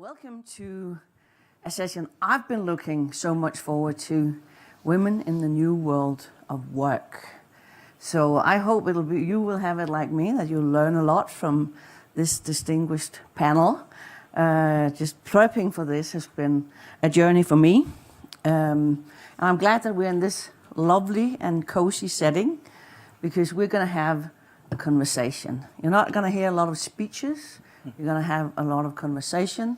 welcome to a session I've been looking so much forward to, Women in the New World of Work. So I hope you will have it like me, that you'll learn a lot from this distinguished panel. Just prepping for this has been a journey for me. And I'm glad that we're in this lovely and cozy setting, because we're going to have a conversation. You're not going to hear a lot of speeches. You're going to have a lot of conversation,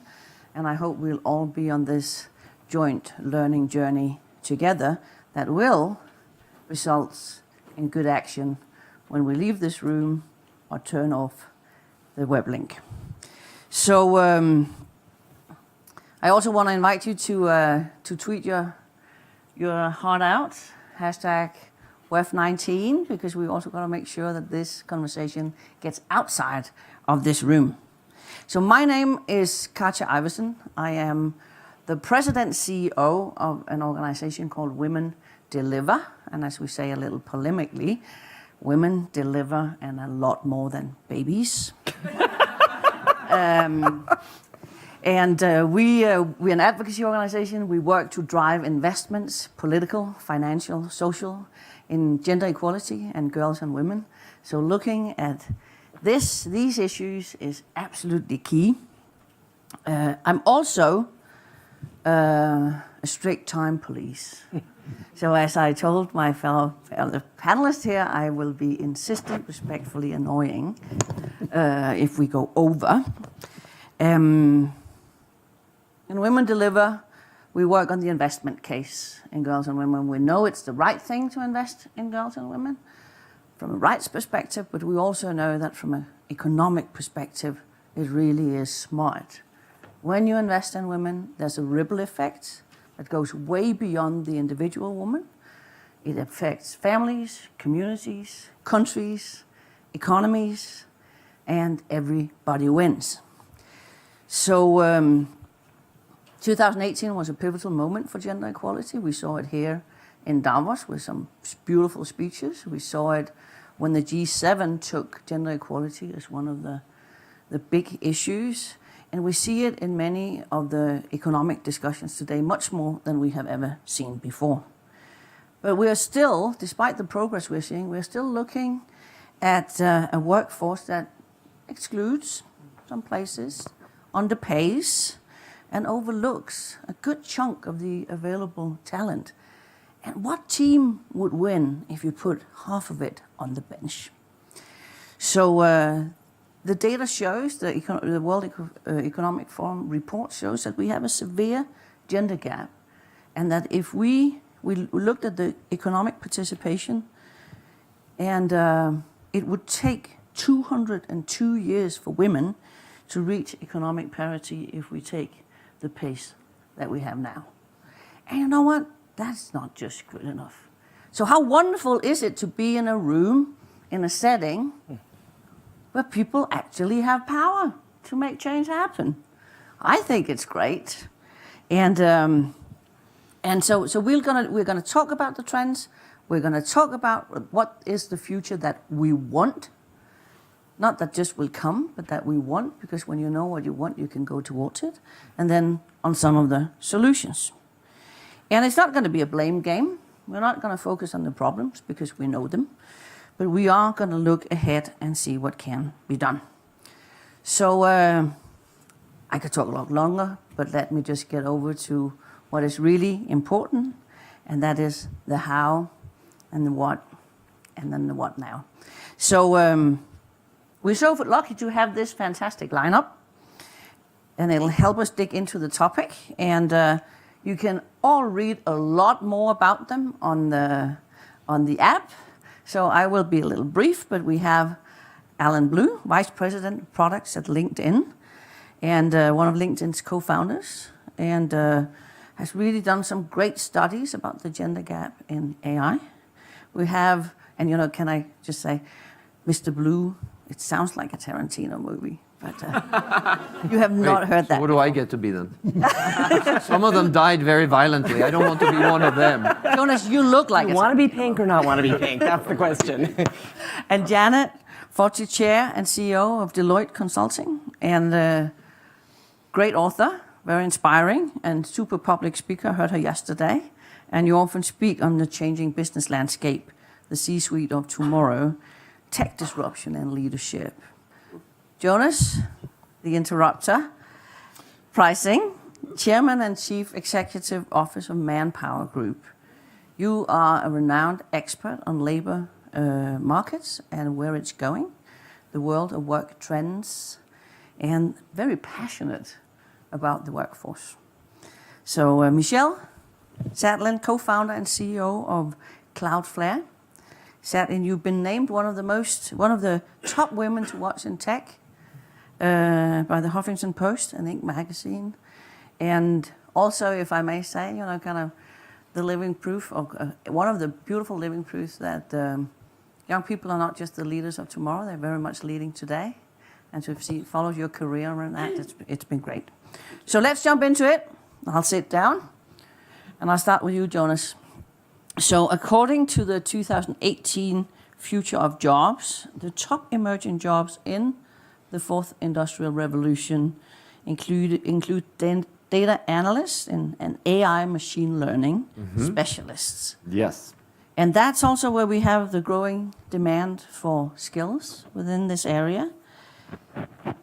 and I hope we'll all be on this joint learning journey together that will result in good action when we leave this room or turn off the web link. So I also want to invite you to tweet your heart out, #WEF19, because we also got to make sure that this conversation gets outside of this room. So my name is Katja Iversen. I am the president CEO of an organization called Women Deliver. And as we say a little polemically, women deliver and a lot more than babies. We're an advocacy organization. We work to drive investments, political, financial, social, in gender equality and girls and women. So looking at these issues is absolutely key. I'm also a strict time police. So as I told my fellow panelists here, I will be insistent, respectfully annoying if we go over. In Women Deliver, we work on the investment case in girls and women. We know it's the right thing to invest in girls and women from a rights perspective, but we also know that from an economic perspective, it really is smart. When you invest in women, there's a ripple effect that goes way beyond the individual woman. It affects families, communities, countries, economies, and everybody wins. So 2018 was a pivotal moment for gender equality. We saw it here in Davos with some beautiful speeches. We saw it when the G7 took gender equality as one of the big issues. And we see it in many of the economic discussions today, much more than we have ever seen before. But we are still, despite the progress we're seeing, we're still looking at a workforce that excludes some places, underpays, and overlooks a good chunk of the available talent. And what team would win if you put half of it on the bench? So the data shows, the World Economic Forum report shows that we have a severe gender gap, and that if we looked at the economic participation, and it would take 202 years for women to reach economic parity if we take the pace that we have now. And you know what? That's not just good enough. So how wonderful is it to be in a room, in a setting, where people actually have power to make change happen? I think it's great. And so we're gonna talk about the trends. We're gonna talk about what is the future that we want. Not that just will come, but that we want, because when you know what you want, you can go towards it. And then on some of the solutions. And it's not going to be a blame game. We're not going to focus on the problems because we know them. But we are going to look ahead and see what can be done. So I could talk a lot longer, but let me just get over to what is really important, and that is the how and the what, and then the what now. So we're so lucky to have this fantastic lineup, and it'll help us dig into the topic. And you can all read a lot more about them on the app. So I will be a little brief, but we have Alan Blue, Vice President of Products at LinkedIn, and one of LinkedIn's co-founders, and has really done some great studies about the gender gap in AI. We have, and can I just say, Mr. Blue, it sounds like a Tarantino movie. But you have not heard that. So what do I get to be then? Some of them died very violently. I don't want to be one of them. Jonas, you look like you want to be pink or not want to be pink? That's the question. And Janet Forty, Chair and CEO of Deloitte Consulting. And great author, very inspiring, and super public speaker. I heard her yesterday. And you often speak on the changing business landscape, the C-suite of tomorrow, tech disruption and leadership. Jonas, the interrupter, pricing, Chairman and Chief Executive Officer of Manpower Group. You are a renowned expert on labor markets and where it's going, the world of work trends, and very passionate about the workforce. So Michelle Sadlin, co-founder and CEO of Cloudflare. Sadlin, you've been named one of the top women to watch in tech by the Huffington Post and Inc. magazine. And also, if I may say, kind of the living proof of one of the beautiful living proofs that young people are not just the leaders of tomorrow; they're very much leading today. And to have followed your career around that, it's been great. So let's jump into it. I'll sit down, and I'll start with you, Jonas. So, according to the 2018 Future of Jobs, the top emerging jobs in the fourth industrial revolution include data analysts and AI machine learning specialists. Yes. And that's also where we have the growing demand for skills within this area.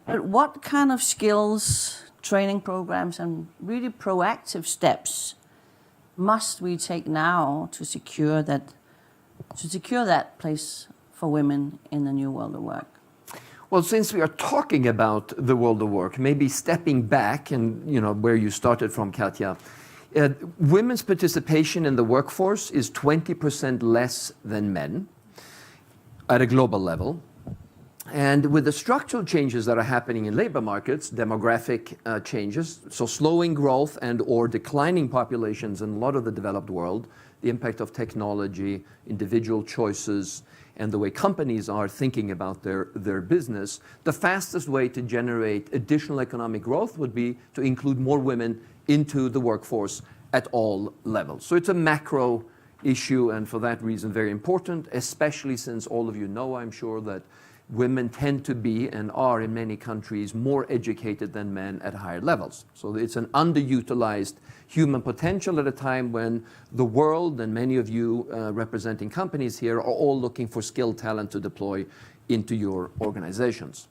But what kind of skills, training programs, and really proactive steps must we take now to secure that place for women in the new world of work? Well, since we are talking about the world of work, maybe stepping back and where you started from, Katja, women's participation in the workforce is 20% less than men at a global level. And with the structural changes that are happening in labor markets, demographic changes, so slowing growth and or declining populations in a lot of the developed world, the impact of technology, individual choices, and the way companies are thinking about their business, the fastest way to generate additional economic growth would be to include more women into the workforce at all levels. So it's a macro issue, and for that reason very important, especially since all of you know, I'm sure, that women tend to be and are in many countries more educated than men at higher levels. So it's an underutilized human potential at a time when the world, and many of you representing companies here, are all looking for skilled talent to deploy into your organizations.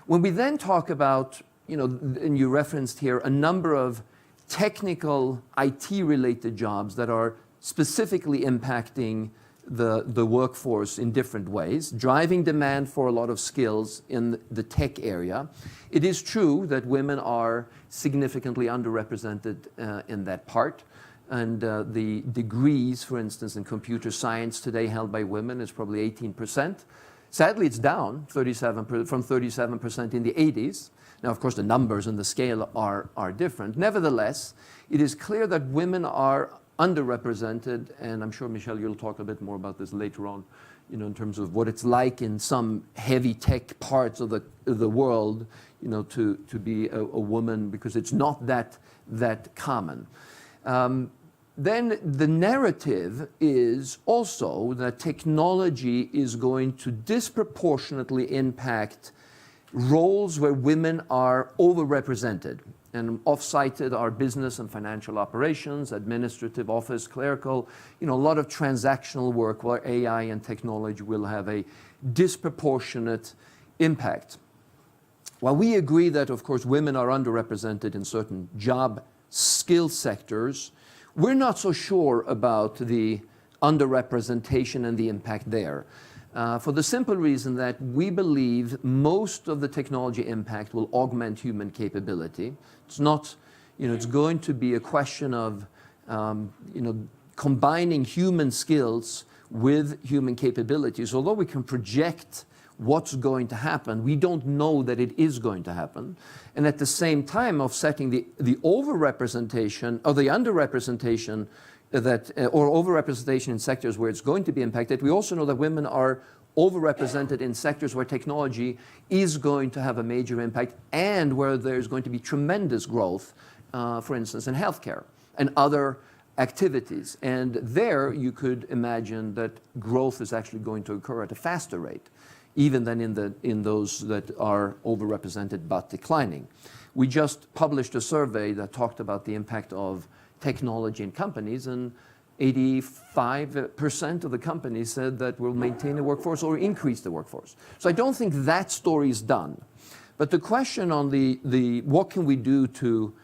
When we then talk about, and you referenced here, a number of technical IT-related jobs that are specifically impacting the workforce in different ways, driving demand for a lot of skills in the tech area. It is true that women are significantly underrepresented in that part. And the degrees, for instance, in computer science today held by women is probably 18%. Sadly, it's down from 37% in the 80s. Now, of course, the numbers and the scale are different. Nevertheless, it is clear that women are underrepresented, and I'm sure, Michelle, you'll talk a bit more about this later on, in terms of what it's like in some heavy tech parts of the world, to be a woman, because it's not that common. Then the narrative is also that technology is going to disproportionately impact roles where women are overrepresented. And off-cited are business and financial operations, administrative, office, clerical, a lot of transactional work where AI and technology will have a disproportionate impact. While we agree that, of course, women are underrepresented in certain job skill sectors, we're not so sure about the underrepresentation and the impact there. For the simple reason that we believe most of the technology impact will augment human capability. It's not, it's going to be a question of, combining human skills with human capabilities. Although we can project what's going to happen, we don't know that it is going to happen. And at the same time, offsetting the overrepresentation or the underrepresentation or overrepresentation in sectors where it's going to be impacted, we also know that women are overrepresented in sectors where technology is going to have a major impact and where there's going to be tremendous growth, for instance, in healthcare and other activities. And there you could imagine that growth is actually going to occur at a faster rate, even than in those that are overrepresented but declining. We just published a survey that talked about the impact of technology in companies, and 85% of the companies said that we'll maintain the workforce or increase the workforce. So I don't think that story is done. But the question on the what can we do to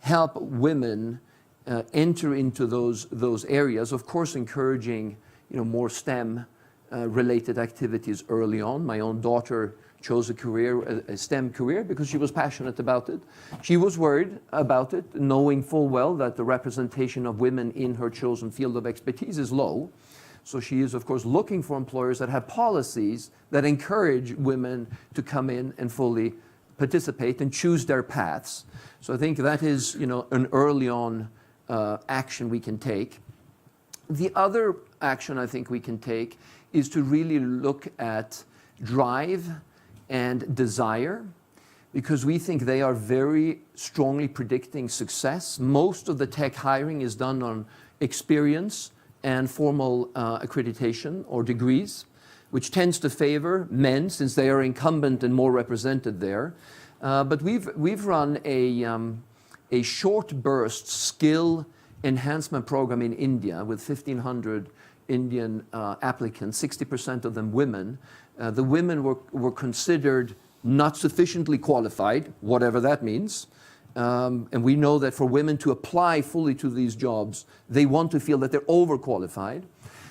help women enter into those areas, of course encouraging more STEM related activities early on. My own daughter chose a STEM career because she was passionate about it. She was worried about it, knowing full well that the representation of women in her chosen field of expertise is low. So she is, of course, looking for employers that have policies that encourage women to come in and fully participate and choose their paths. So I think that is, an early on action we can take. The other action I think we can take is to really look at drive and desire, because we think they are very strongly predicting success. Most of the tech hiring is done on experience and formal accreditation or degrees, which tends to favor men since they are incumbent and more represented there. But we've run a short burst skill enhancement program in India with 1,500 Indian applicants, 60% of them women. The women were considered not sufficiently qualified, whatever that means. And we know that for women to apply fully to these jobs, they want to feel that they're overqualified.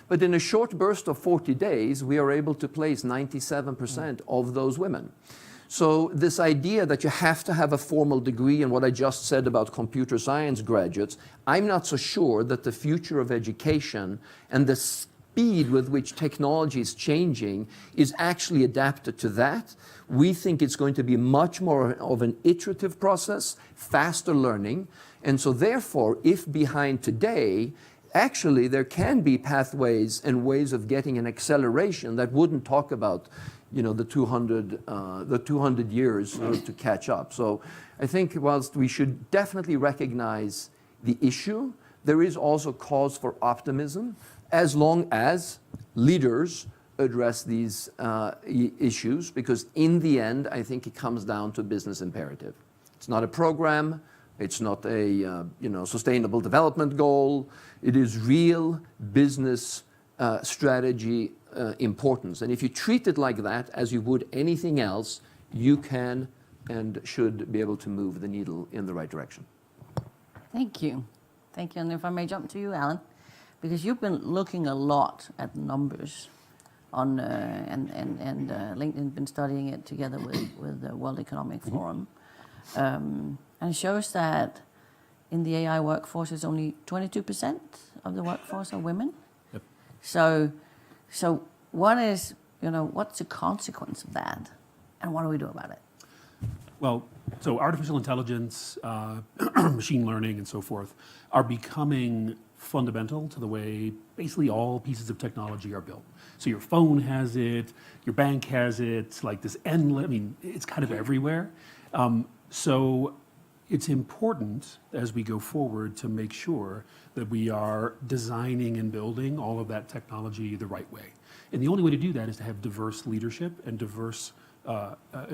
But in a short burst of 40 days, we are able to place 97% of those women. So this idea that you have to have a formal degree, and what I just said about computer science graduates, I'm not so sure that the future of education and the speed with which technology is changing is actually adapted to that. We think it's going to be much more of an iterative process, faster learning. And so therefore, if behind today, actually there can be pathways and ways of getting an acceleration that wouldn't talk about the 200 years to catch up. So I think whilst we should definitely recognize the issue, there is also cause for optimism as long as leaders address these issues, because in the end, I think it comes down to business imperative. It's not a program. It's not a sustainable development goal. It is real business strategy importance. And if you treat it like that, as you would anything else, you can and should be able to move the needle in the right direction. Thank you. Thank you. And if I may jump to you, Alan, because you've been looking a lot at numbers on, and LinkedIn been studying it together with the World Economic Forum. And it shows that in the AI workforce, it's only 22% of the workforce are women. Yep. So what is, what's the consequence of that? And what do we do about it? Well, so artificial intelligence, machine learning, and so forth are becoming fundamental to the way basically all pieces of technology are built. So your phone has it, your bank has it, like this endless, it's kind of everywhere. So it's important as we go forward to make sure that we are designing and building all of that technology the right way. And the only way to do that is to have diverse leadership and diverse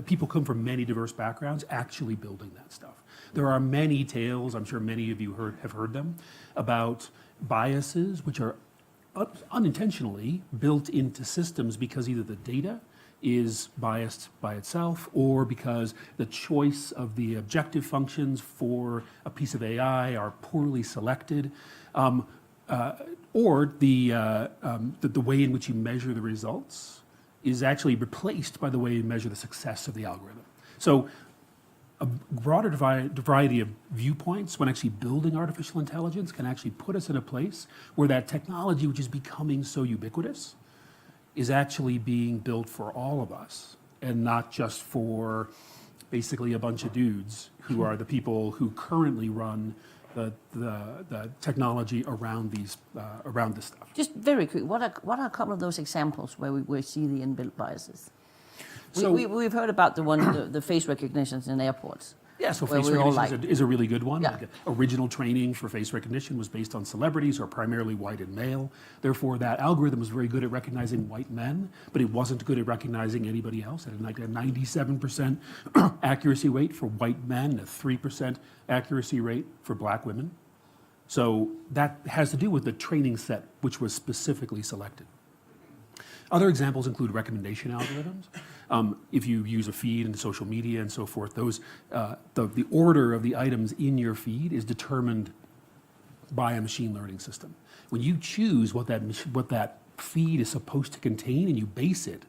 people come from many diverse backgrounds actually building that stuff. There are many tales, I'm sure many of you have heard them, about biases which are unintentionally built into systems because either the data is biased by itself or because the choice of the objective functions for a piece of AI are poorly selected, or the way in which you measure the results is actually replaced by the way you measure the success of the algorithm. So a broader variety of viewpoints when actually building artificial intelligence can actually put us in a place where that technology, which is becoming so ubiquitous, is actually being built for all of us and not just for basically a bunch of dudes who are the people who currently run the technology around this stuff. Just very quick, what are a couple of those examples where we see the inbuilt biases? So We've heard about the face recognitions in airports, Yeah, so where face we all recognition is a really good one. Yeah. Like, original training for face recognition was based on celebrities who are primarily white and male. Therefore, that algorithm was very good at recognizing white men, but it wasn't good at recognizing anybody else. It had like a 97% accuracy rate for white men, a 3% accuracy rate for black women. So that has to do with the training set, which was specifically selected. Other examples include recommendation algorithms. If you use a feed in social media and so forth, those, the order of the items in your feed is determined by a machine learning system. When you choose what that feed is supposed to contain and you base it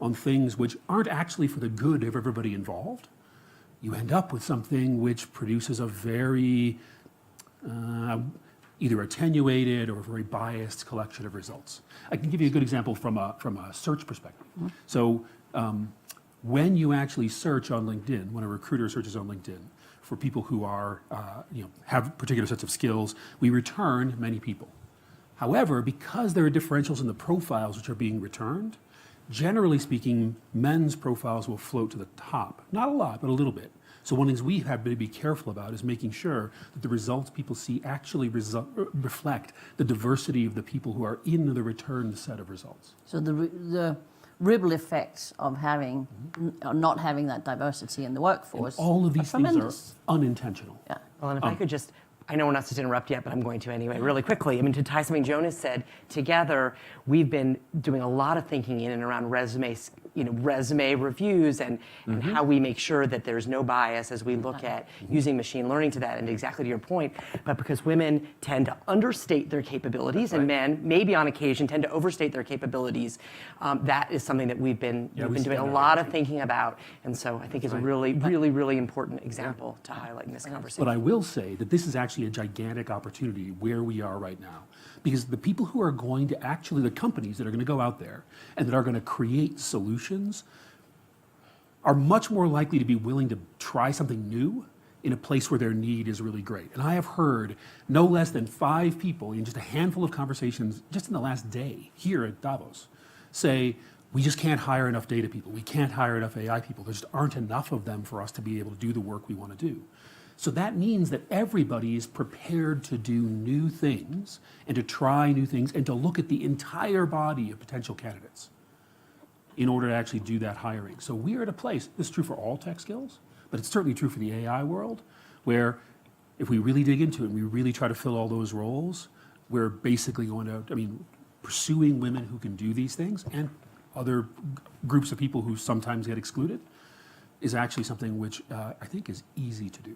on things which aren't actually for the good of everybody involved, you end up with something which produces a very either attenuated or very biased collection of results. I can give you a good example from a search perspective. Mm-hmm. So when you actually search on LinkedIn, when a recruiter searches on LinkedIn for people who are, have particular sets of skills, we return many people. However, because there are differentials in the profiles which are being returned, generally speaking, men's profiles will float to the top. Not a lot, but a little bit. So one of the things we have to be careful about is making sure that the results people see actually reflect the diversity of the people who are in the returned set of results. So the ripple effects of having not having that diversity in the workforce. And all of these things tremendous. are unintentional. Yeah. Well, and if I could just, I know we're not supposed to interrupt yet, but I'm going to anyway, really quickly. I mean, to tie something Jonas said, together, we've been doing a lot of thinking in and around resume reviews and how we make sure that there's no bias as we look at using machine learning to that. And exactly to your point, but because women tend to understate their capabilities and men, maybe on occasion, tend to overstate their capabilities, that is something that we've been doing a lot of thinking about. And so I think it's a really, really, really important example to highlight in this conversation. But I will say that this is actually a gigantic opportunity where we are right now. Because the people who are going to actually, the companies that are going to go out there and that are going to create solutions are much more likely to be willing to try something new in a place where their need is really great. And I have heard no less than 5 people in just a handful of conversations just in the last day here at Davos say, we just can't hire enough data people. We can't hire enough AI people. There just aren't enough of them for us to be able to do the work we want to do. So that means that everybody is prepared to do new things and to try new things and to look at the entire body of potential candidates in order to actually do that hiring. So we are at a place, this is true for all tech skills, but it's certainly true for the AI world, where if we really dig into it and we really try to fill all those roles, we're basically going to, pursuing women who can do these things and other groups of people who sometimes get excluded is actually something which I think is easy to do.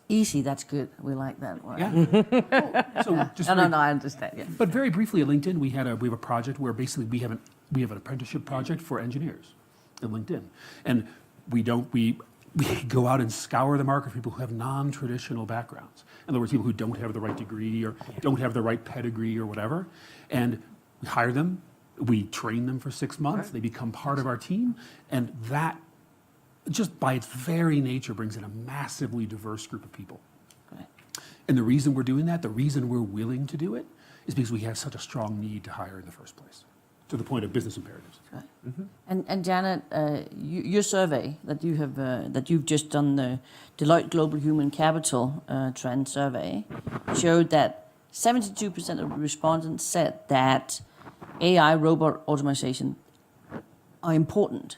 Easy, that's good. We like that word. Yeah. So just No, I understand. Yeah. But very briefly at LinkedIn, we have a project where basically we have an apprenticeship project for engineers at LinkedIn, and we go out and scour the market for people who have non-traditional backgrounds. In other words, people who don't have the right degree or don't have the right pedigree or whatever, and we hire them. We train them for 6 months. They become part of our team, and that, just by its very nature, brings in a massively diverse group of people. Right. And the reason we're doing that, the reason we're willing to do it, is because we have such a strong need to hire in the first place, to the point of business imperatives. Right. And Janet, your survey that you have that you've just done, the Deloitte Global Human Capital Trend Survey, showed that 72% of the respondents said that AI robot automation are important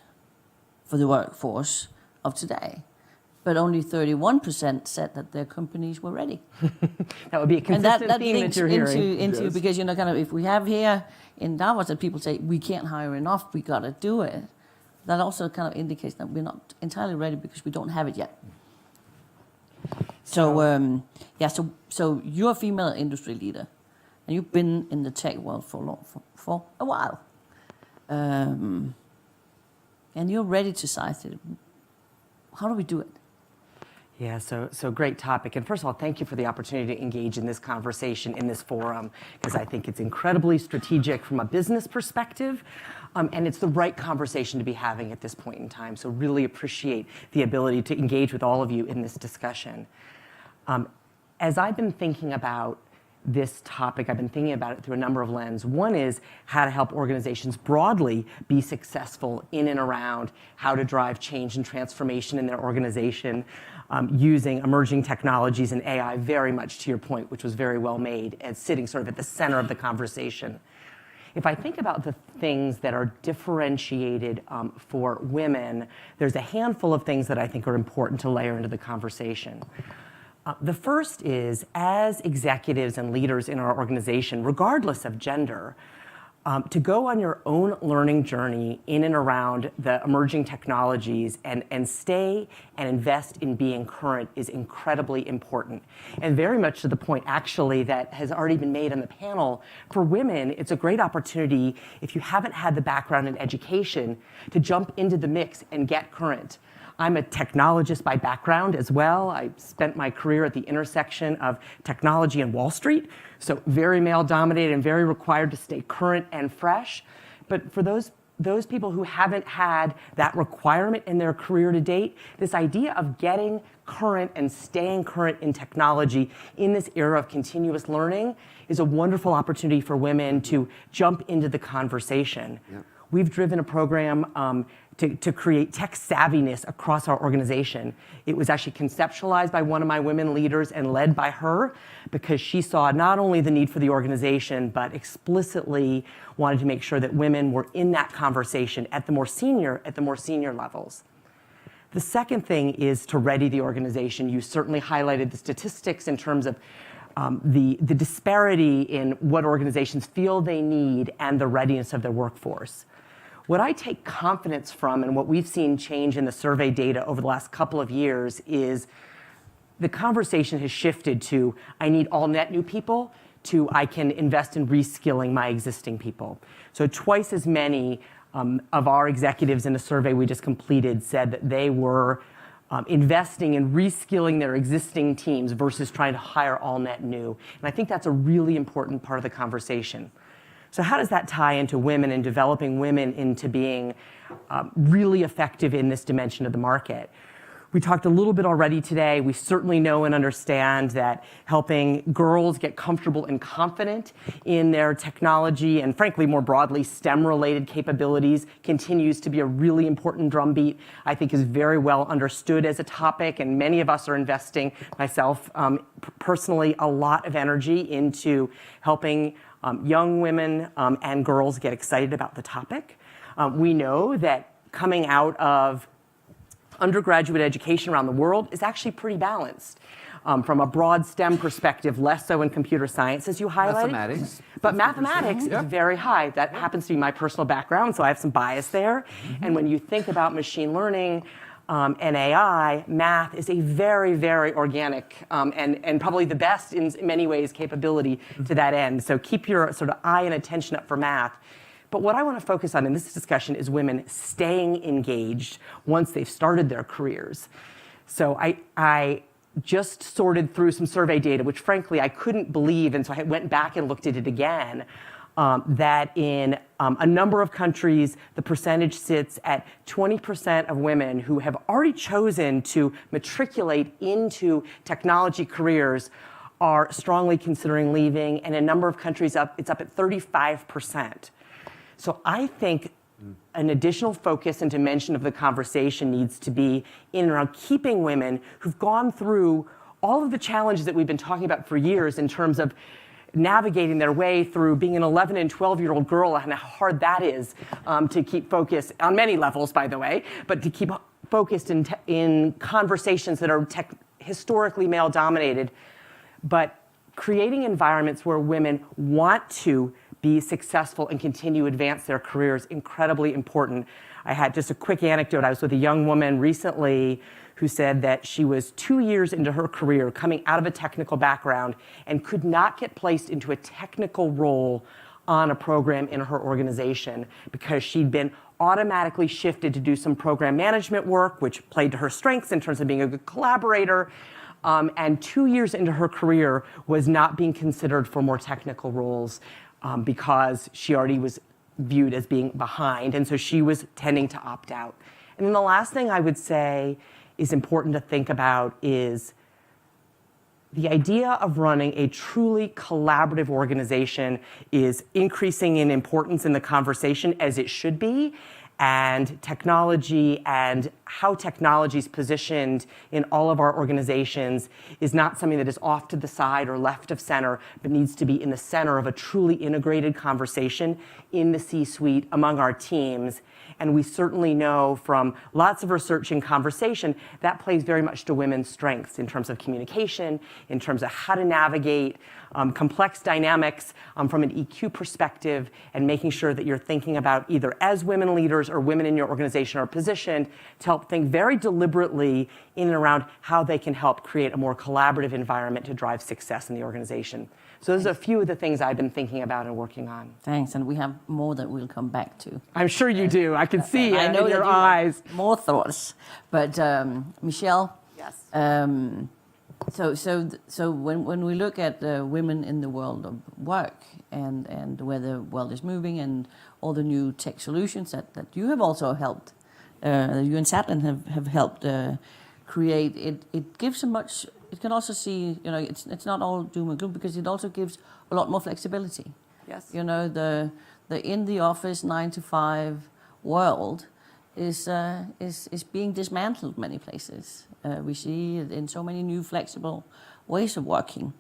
for the workforce of today, but only 31% said that their companies were ready. That would be a consistent theme that you're hearing. Into because kind of if we have here in Davos that people say we can't hire enough, we got to do it. That also kind of indicates that we're not entirely ready because we don't have it yet. So so you're a female industry leader, and you've been in the tech world for a while. And you're ready to size it. How do we do it? Yeah, so great topic. And first of all, thank you for the opportunity to engage in this conversation in this forum, because I think it's incredibly strategic from a business perspective, and it's the right conversation to be having at this point in time. So really appreciate the ability to engage with all of you in this discussion. As I've been thinking about this topic, I've been thinking about it through a number of lenses. One is how to help organizations broadly be successful in and around how to drive change and transformation in their organization using emerging technologies and AI, very much to your point, which was very well made, and sitting sort of at the center of the conversation. If I think about the things that are differentiated for women, there's a handful of things that I think are important to layer into the conversation. The first is, as executives and leaders in our organization, regardless of gender, to go on your own learning journey in and around the emerging technologies and stay and invest in being current is incredibly important. And very much to the point, actually, that has already been made on the panel, for women, it's a great opportunity, if you haven't had the background in education, to jump into the mix and get current. I'm a technologist by background as well. I spent my career at the intersection of technology and Wall Street, so very male-dominated and very required to stay current and fresh. But for those people who haven't had that requirement in their career to date, this idea of getting current and staying current in technology in this era of continuous learning is a wonderful opportunity for women to jump into the conversation. Yep. We've driven a program to create tech savviness across our organization. It was actually conceptualized by one of my women leaders and led by her because she saw not only the need for the organization, but explicitly wanted to make sure that women were in that conversation at the more senior levels. The second thing is to ready the organization. You certainly highlighted the statistics in terms of the disparity in what organizations feel they need and the readiness of their workforce. What I take confidence from and what we've seen change in the survey data over the last couple of years is the conversation has shifted to, I need all net new people, to I can invest in reskilling my existing people. So twice as many of our executives in a survey we just completed said that they were investing in reskilling their existing teams versus trying to hire all net new. And I think that's a really important part of the conversation. So how does that tie into women and developing women into being really effective in this dimension of the market? We talked a little bit already today. We certainly know and understand that helping girls get comfortable and confident in their technology and, frankly, more broadly, STEM-related capabilities continues to be a really important drumbeat. I think is very well understood as a topic, and many of us are investing, myself personally, a lot of energy into helping young women and girls get excited about the topic. We know that coming out of undergraduate education around the world is actually pretty balanced. From a broad STEM perspective, less so in computer science, as you highlighted. Mathematics. But mathematics is very high. That happens to be my personal background, so I have some bias there. Mm-hmm. And when you think about machine learning and AI, math is a very, very organic and probably the best in many ways capability to that end. So keep your sort of eye and attention up for math. But what I want to focus on in this discussion is women staying engaged once they've started their careers. So I just sorted through some survey data, which frankly I couldn't believe, and so I went back and looked at it again, that in a number of countries, the percentage sits at 20% of women who have already chosen to matriculate into technology careers are strongly considering leaving, and in a number of countries it's up at 35%. So I think an additional focus and dimension of the conversation needs to be in and around keeping women who've gone through all of the challenges that we've been talking about for years in terms of navigating their way through being an 11 and 12-year-old girl and how hard that is to keep focused on many levels, by the way, but to keep focused in conversations that are historically male-dominated, but creating environments where women want to be successful and continue to advance their careers, incredibly important. I had just a quick anecdote. I was with a young woman recently who said that she was 2 years into her career, coming out of a technical background, and could not get placed into a technical role on a program in her organization because she'd been automatically shifted to do some program management work, which played to her strengths in terms of being a good collaborator, and 2 years into her career was not being considered for more technical roles because she already was viewed as being behind, and so she was tending to opt out. And then the last thing I would say is important to think about is The idea of running a truly collaborative organization is increasing in importance in the conversation, as it should be. And technology and how technology is positioned in all of our organizations is not something that is off to the side or left of center, but needs to be in the center of a truly integrated conversation in the C-suite among our teams. And we certainly know from lots of research and conversation that plays very much to women's strengths in terms of communication, in terms of how to navigate complex dynamics from an EQ perspective, and making sure that you're thinking about either as women leaders or women in your organization are positioned to help think very deliberately in and around how they can help create a more collaborative environment to drive success in the organization. So those are a few of the things I've been thinking about and working on. Thanks, and we have more that we'll come back to. I'm sure you do. I can see I it know in your that you have eyes. more thoughts, but Michelle. Yes. So when we look at women in the world of work and where the world is moving and all the new tech solutions that you have also helped, you and Satlin have helped create, it gives so much. It can also see, it's not all doom and gloom, because it also gives a lot more flexibility. Yes. The in the office 9 to 5 world is being dismantled many places. We see it in so many new flexible ways of working,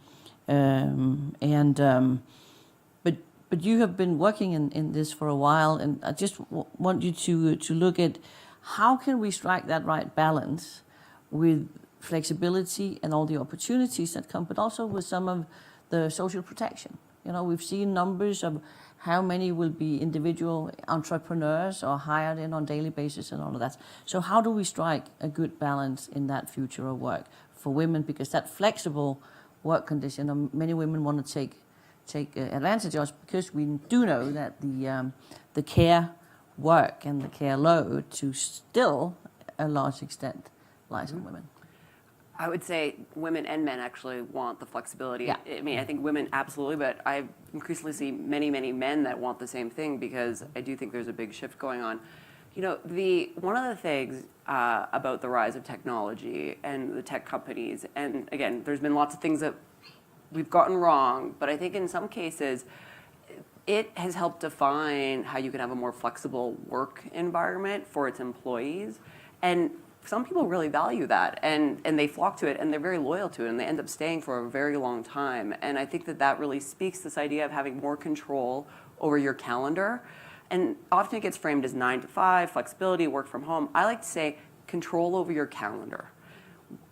but you have been working in this for a while, and I just want you to look at how can we strike that right balance with flexibility and all the opportunities that come, but also with some of the social protection. We've seen numbers of how many will be individual entrepreneurs or hired in on daily basis and all of that. So how do we strike a good balance in that future of work for women? Because that flexible work condition, many women want to take advantage of, because we do know that the care work and the care load to still a large extent lies on women. I would say women and men actually want the flexibility. Yeah. I mean, I think women absolutely, but I increasingly see many, many men that want the same thing, because I do think there's a big shift going on. One of the things about the rise of technology and the tech companies, and again, there's been lots of things that we've gotten wrong, but I think in some cases, it has helped define how you can have a more flexible work environment for its employees. And some people really value that, and they flock to it, and they're very loyal to it, and they end up staying for a very long time. And I think that really speaks this idea of having more control over your calendar. And often it gets framed as 9 to 5, flexibility, work from home. I like to say control over your calendar.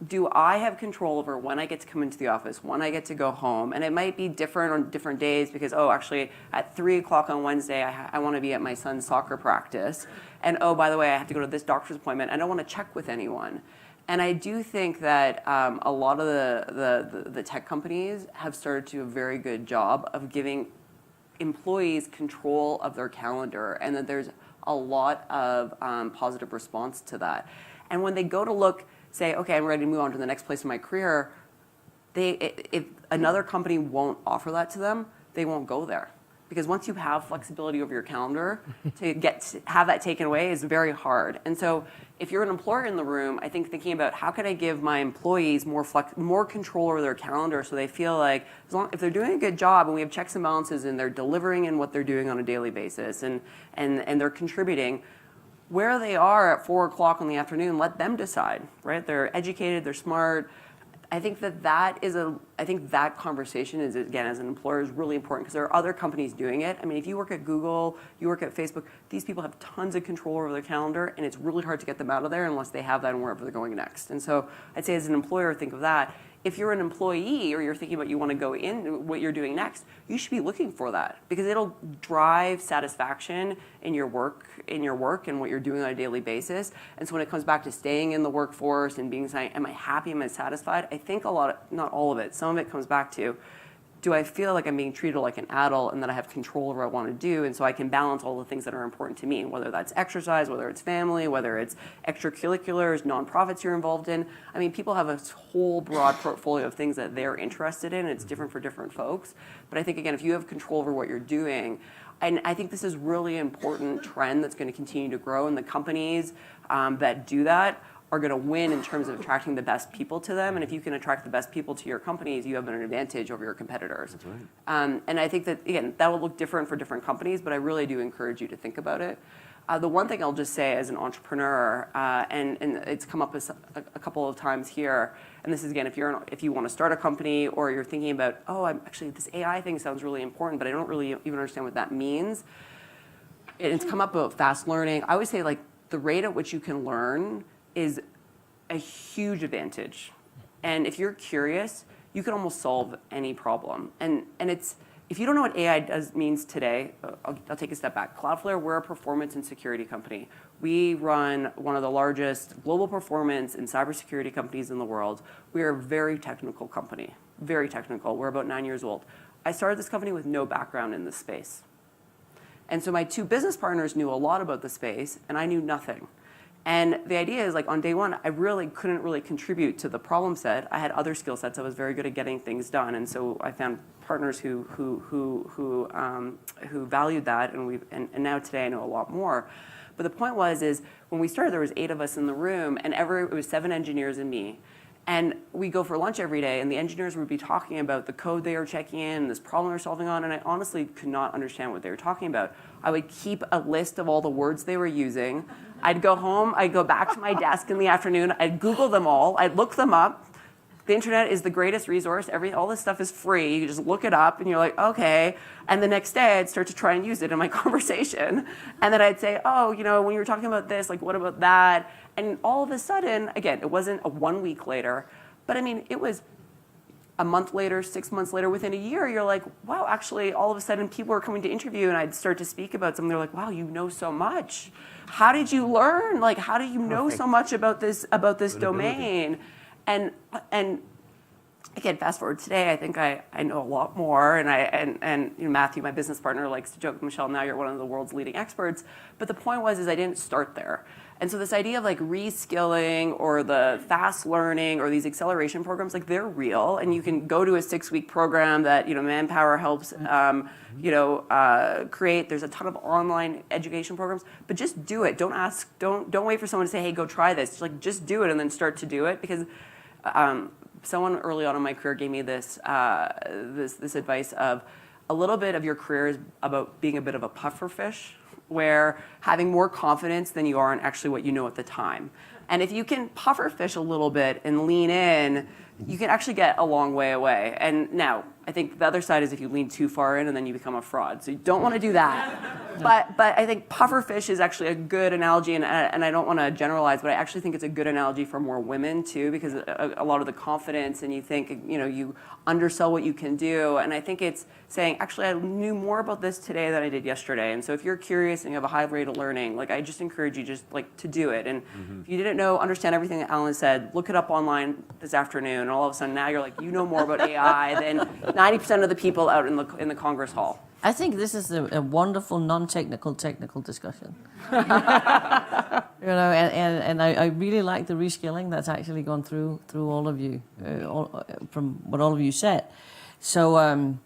Do I have control over when I get to come into the office, when I get to go home? And it might be different on different days, because, actually at 3 o'clock on Wednesday, I want to be at my son's soccer practice. And by the way, I have to go to this doctor's appointment. I don't want to check with anyone. And I do think that a lot of the tech companies have started to do a very good job of giving employees control of their calendar, and that there's a lot of positive response to that. And when they go to look, say, okay, I'm ready to move on to the next place in my career, if another company won't offer that to them, they won't go there. Because once you have flexibility over your calendar, to have that taken away is very hard. And so if you're an employer in the room, I think thinking about how can I give my employees more control over their calendar, so they feel like if they're doing a good job and we have checks and balances and they're delivering in what they're doing on a daily basis and they're contributing, where they are at 4 o'clock in the afternoon, let them decide, right? They're educated, they're smart. I think that conversation is, again, as an employer, is really important, because there are other companies doing it. I mean, if you work at Google, you work at Facebook, these people have tons of control over their calendar, and it's really hard to get them out of there unless they have that and wherever they're going next. And so I'd say, as an employer, think of that. If you're an employee or you're thinking about you want to go in what you're doing next, you should be looking for that, because it'll drive satisfaction in your work and what you're doing on a daily basis. And so when it comes back to staying in the workforce and being saying, am I happy, am I satisfied? I think not all of it, some of it comes back to, do I feel like I'm being treated like an adult and that I have control over what I want to do, and so I can balance all the things that are important to me, whether that's exercise, whether it's family, whether it's extracurriculars, nonprofits you're involved in. I mean, people have a whole broad portfolio of things that they're interested in. It's different for different folks. But I think, again, if you have control over what you're doing, and I think this is really important trend that's going to continue to grow, and the companies that do that are going to win in terms of attracting the best people to them. And if you can attract the best people to your companies, you have an advantage over your competitors. That's right. And I think that, again, that will look different for different companies, but I really do encourage you to think about it. The one thing I'll just say as an entrepreneur, and it's come up a couple of times here, and this is, again, if you want to start a company or you're thinking about, actually this AI thing sounds really important, but I don't really even understand what that means. And it's come up about fast learning. I always say, like, the rate at which you can learn is a huge advantage. And if you're curious, you can almost solve any problem. And it's, if you don't know what AI means today, I'll take a step back. Cloudflare, we're a performance and security company. We run one of the largest global performance and cybersecurity companies in the world. We are a very technical company, very technical. We're about 9 years old. I started this company with no background in this space. And so my two business partners knew a lot about the space, and I knew nothing. And the idea is, like, on day one, I really couldn't really contribute to the problem set. I had other skill sets. I was very good at getting things done, and so I found partners who valued that, and now today I know a lot more. But the point is when we started, there was 8 of us in the room, and it was 7 engineers and me. And we go for lunch every day, and the engineers would be talking about the code they were checking in, this problem they're solving on, and I honestly could not understand what they were talking about. I would keep a list of all the words they were using. I'd go home, I'd go back to my desk in the afternoon, I'd Google them all, I'd look them up. The internet is the greatest resource. All this stuff is free. You just look it up, and you're like, okay. And the next day, I'd start to try and use it in my conversation. And then I'd say, when you were talking about this, like, what about that? And all of a sudden, again, it wasn't a 1 week later, but I mean, it was a month later, 6 months later, within a year, you're like, wow, actually, all of a sudden, people are coming to interview, and I'd start to speak about something. They're like, wow, you know so much. How did you learn? Like, how do you know so much about this domain? And again, fast forward today, I think I know a lot more, and Matthew, my business partner, likes to joke, Michelle, now you're one of the world's leading experts. But the point is I didn't start there. And so this idea of, like, reskilling or the fast learning or these acceleration programs, like, they're real, and you can go to a 6-week program that Manpower helps create. There's a ton of online education programs, but just do it. Don't wait for someone to say, hey, go try this. Just do it and then start to do it, because someone early on in my career gave me this advice of a little bit of your career is about being a bit of a puffer fish, where having more confidence than you are in actually what you know at the time. And if you can puffer fish a little bit and lean in, you can actually get a long way away. And now, I think the other side is if you lean too far in and then you become a fraud. So you don't want to do that. But I think pufferfish is actually a good analogy, and I don't want to generalize, but I actually think it's a good analogy for more women too, because a lot of the confidence, and you think, you undersell what you can do. And I think it's saying, actually, I knew more about this today than I did yesterday. And so if you're curious and you have a high rate of learning, like, I just encourage you to do it. And if you didn't understand everything that Alan said, look it up online this afternoon, and all of a sudden now you're like, you know more about AI than 90% of the people out in the Congress Hall. I think this is a wonderful non-technical technical discussion. And I really like the reskilling that's actually gone through all of you, from what all of you said. So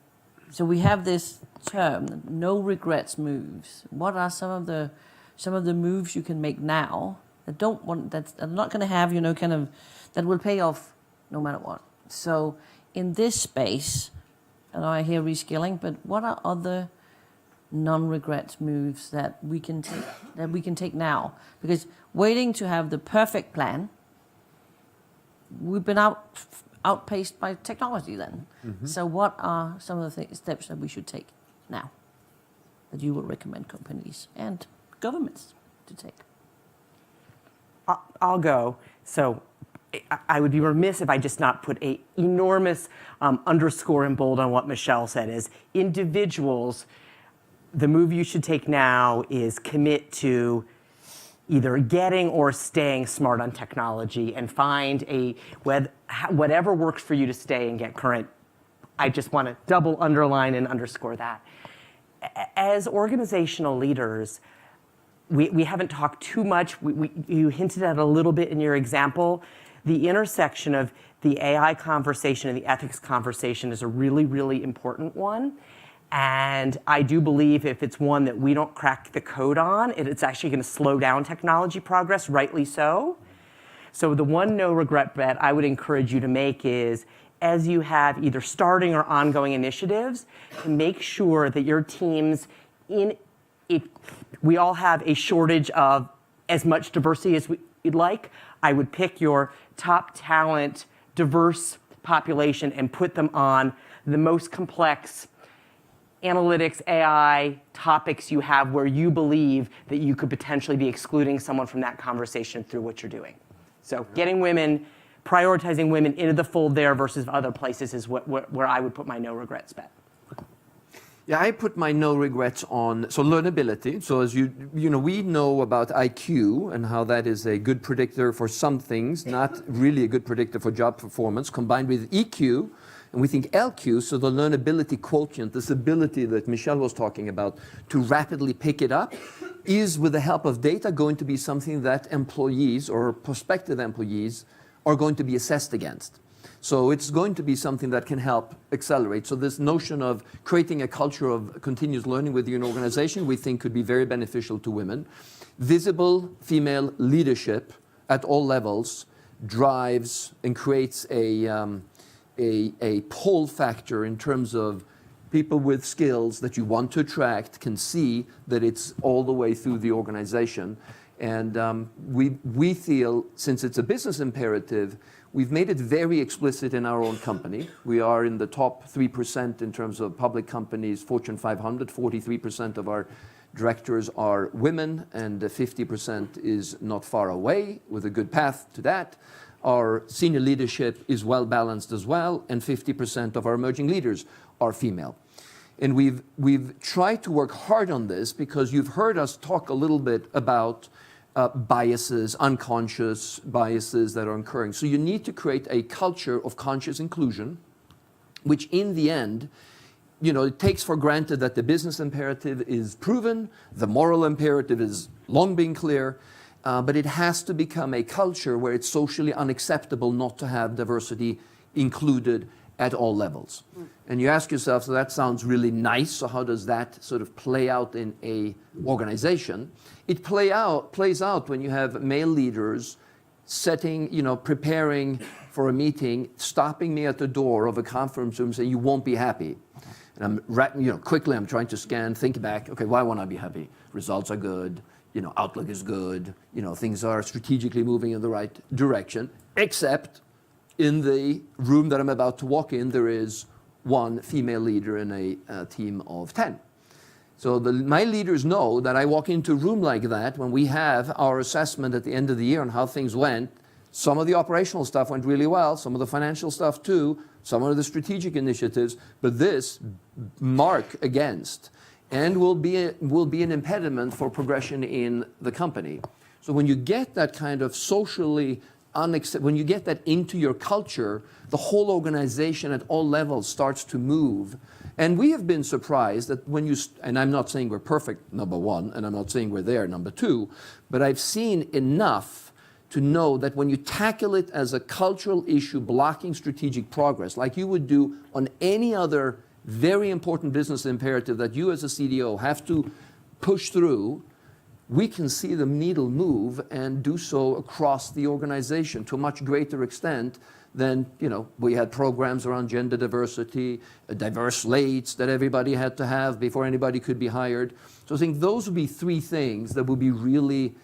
we have this term, no regrets moves. What are some of the moves you can make now that are not going to have that will pay off no matter what? So in this space, and I hear reskilling, but what are other non-regrets moves that we can take now? Because waiting to have the perfect plan, we've been outpaced by technology then. Mm-hmm. So what are some of the steps that we should take now that you would recommend companies and governments to take? I'll go. So I would be remiss if I just not put a enormous underscore in bold on what Michelle said is individuals, the move you should take now is commit to either getting or staying smart on technology and find whatever works for you to stay and get current. I just want to double underline and underscore that. As organizational leaders, we haven't talked too much. You hinted at it a little bit in your example. The intersection of the AI conversation and the ethics conversation is a really, really important one. And I do believe if it's one that we don't crack the code on, it's actually going to slow down technology progress, rightly so. So the one no regret bet I would encourage you to make is, as you have either starting or ongoing initiatives, to make sure that your teams we all have a shortage of as much diversity as we'd like. I would pick your top talent, diverse population and put them on the most complex analytics, AI topics you have where you believe that you could potentially be excluding someone from that conversation through what you're doing. So getting women, prioritizing women into the fold there versus other places is where I would put my no regrets bet. Yeah, I put my no regrets on, so learnability. So as you know, we know about IQ and how that is a good predictor for some things, not really a good predictor for job performance, combined with EQ, and we think LQ, so the learnability quotient, this ability that Michelle was talking about to rapidly pick it up, is with the help of data going to be something that employees or prospective employees are going to be assessed against. So it's going to be something that can help accelerate. So this notion of creating a culture of continuous learning within an organization, we think could be very beneficial to women. Visible female leadership at all levels drives and creates a pull factor in terms of people with skills that you want to attract can see that it's all the way through the organization. And we feel, since it's a business imperative, we've made it very explicit in our own company. We are in the top 3% in terms of public companies, Fortune 500. 43% of our directors are women, and 50% is not far away, with a good path to that. Our senior leadership is well balanced as well, and 50% of our emerging leaders are female. And we've tried to work hard on this because you've heard us talk a little bit about biases, unconscious biases that are occurring. So you need to create a culture of conscious inclusion, which in the end, you know, it takes for granted that the business imperative is proven, the moral imperative is long being clear, but it has to become a culture where it's socially unacceptable not to have diversity included at all levels. And you ask yourself, so that sounds really nice, so how does that sort of play out in a organization? It plays out when you have male leaders setting, you know, preparing for a meeting, stopping me at the door of a conference room saying, you won't be happy. And quickly I'm trying to scan, think back, okay, why won't I be happy? Results are good, you know, outlook is good, you know, things are strategically moving in the right direction, except in the room that I'm about to walk in, there is one female leader in a team of 10. So my leaders know that I walk into a room like that when we have our assessment at the end of the year on how things went. Some of the operational stuff went really well, some of the financial stuff too, some of the strategic initiatives, but this mark against and will be an impediment for progression in the company. So when you get that kind of socially when you get that into your culture, the whole organization at all levels starts to move. And we have been surprised that when and I'm not saying we're perfect, number one, and I'm not saying we're there, number two, but I've seen enough to know that when you tackle it as a cultural issue blocking strategic progress, like you would do on any other very important business imperative that you as a CDO have to push through, we can see the needle move and do so across the organization to a much greater extent than, you know, we had programs around gender diversity, diverse slates that everybody had to have before anybody could be hired. So I think those would be three things that would be really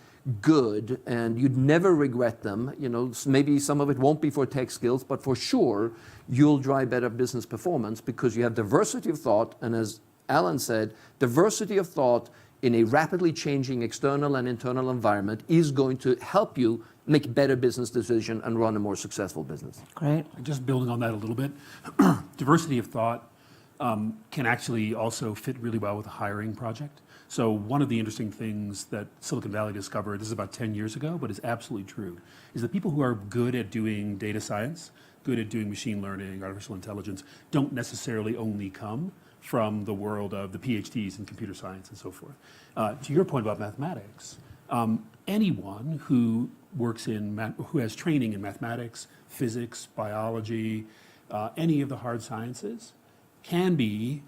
good and you'd never regret them. You know, maybe some of it won't be for tech skills, but for sure you'll drive better business performance because you have diversity of thought, and as Alan said, diversity of thought in a rapidly changing external and internal environment is going to help you make better business decisions and run a more successful business. Great. Just building on that a little bit, diversity of thought can actually also fit really well with a hiring project. So one of the interesting things that Silicon Valley discovered, this is about 10 years ago, but it's absolutely true, is that people who are good at doing data science, good at doing machine learning, artificial intelligence, don't necessarily only come from the world of the PhDs in computer science and so forth. To your point about mathematics, anyone who works who has training in mathematics, physics, biology, any of the hard sciences, can be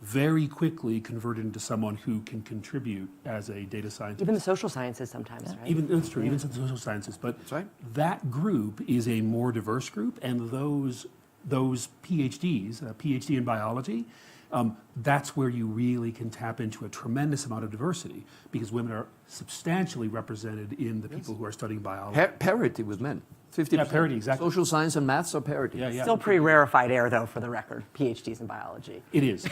very quickly converted into someone who can contribute as a data scientist. Even the social sciences sometimes, right? Even that's true. Even some social sciences, but right. that group is a more diverse group, and those PhDs, PhD in biology, that's where you really can tap into a tremendous amount of diversity because women are substantially represented in the people who are studying biology. Parity with men. 50%. Yeah, parity, exactly. Social science and maths are parity. Yeah. Still pretty rarefied air, though, for the record. PhDs in biology. It is.